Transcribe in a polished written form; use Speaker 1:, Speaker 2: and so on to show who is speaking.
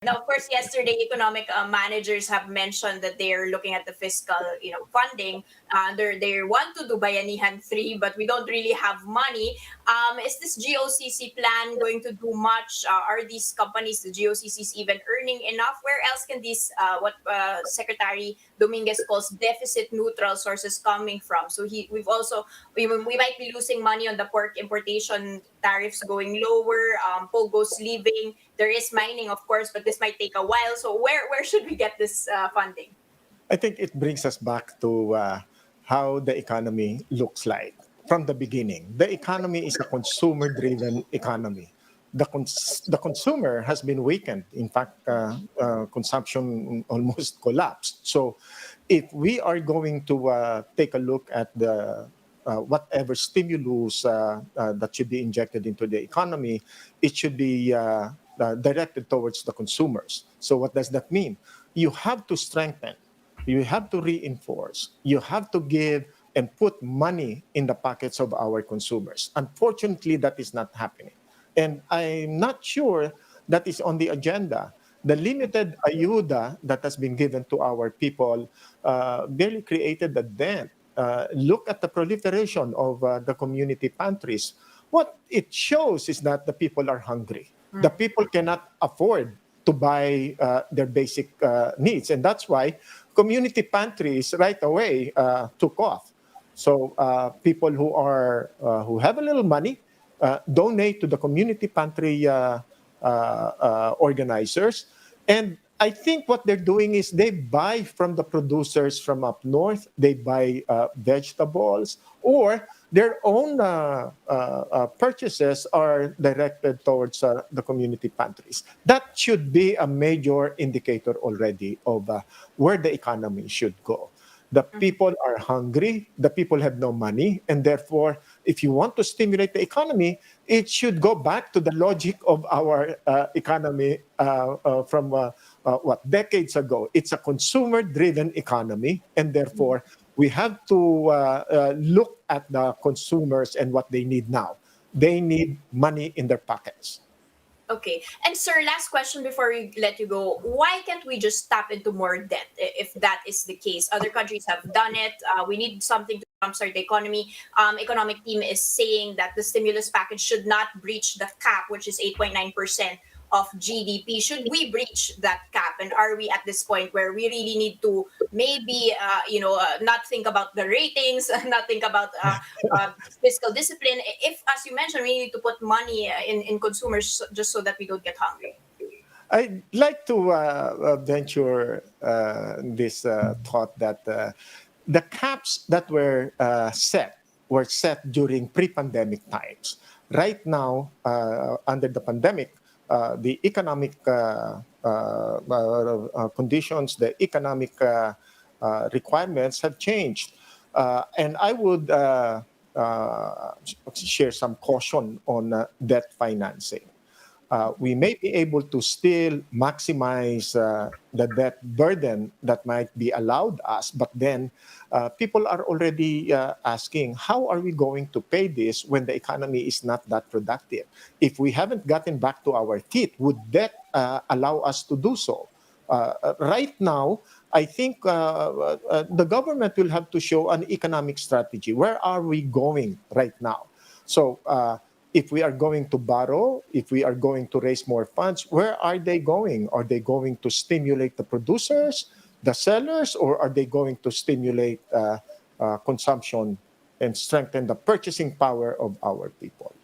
Speaker 1: Now, of course, yesterday economic managers have mentioned that they are looking at the fiscal, funding. They want to do Bayanihan 3, but we don't really have money. Is this GOCC plan going to do much? Are these companies, the GOCCs, even earning enough? Where else can these, what Secretary Dominguez calls deficit neutral sources coming from? So we might be losing money on the pork importation tariffs going lower, Pogo's leaving. There is mining, of course, but this might take a while. So where should we get this funding?
Speaker 2: I think it brings us back to how the economy looks like from the beginning. The economy is a consumer-driven economy. The consumer has been weakened. In fact, consumption almost collapsed. So if we are going to take a look at the whatever stimulus that should be injected into the economy, it should be directed towards the consumers. So what does that mean? You have to strengthen, you have to reinforce, you have to give and put money in the pockets of our consumers. Unfortunately, that is not happening. And I'm not sure that is on the agenda. The limited ayuda that has been given to our people barely created a dent. Look at the proliferation of the community pantries. What it shows is that the people are hungry. The people cannot afford to buy their basic needs. And that's why community pantries right away took off. So people who have a little money donate to the community pantry organizers. And I think what they're doing is they buy from the producers from up north. They buy vegetables, or their own purchases are directed towards the community pantries. That should be a major indicator already of where the economy should go. The people are hungry, the people have no money, and therefore, if you want to stimulate the economy, it should go back to the logic of our economy from decades ago. It's a consumer-driven economy, and therefore, we have to look at the consumers and what they need now. They need money in their pockets.
Speaker 1: Okay. And sir, last question before we let you go. Why can't we just tap into more debt if that is the case? Other countries have done it. We need something to jumpstart the economy. Economic team is saying that the stimulus package should not breach the cap, which is 8.9% of GDP. Should we breach that cap? And are we at this point where we really need to maybe, not think about the ratings, not think about fiscal discipline? If, as you mentioned, we need to put money in consumers just so that we don't get hungry.
Speaker 2: I'd like to venture this thought that the caps that were set during pre-pandemic times. Right now, under the pandemic, the economic conditions, the economic requirements have changed. And I would share some caution on debt financing. We may be able to still maximize the debt burden that might be allowed us, but then people are already asking, how are we going to pay this when the economy is not that productive? If we haven't gotten back to our feet, would debt allow us to do so? Right now, I think the government will have to show an economic strategy. Where are we going right now? So if we are going to borrow, if we are going to raise more funds, where are they going? Are they going to stimulate the producers, the sellers, or are they going to stimulate consumption and strengthen the purchasing power of our people?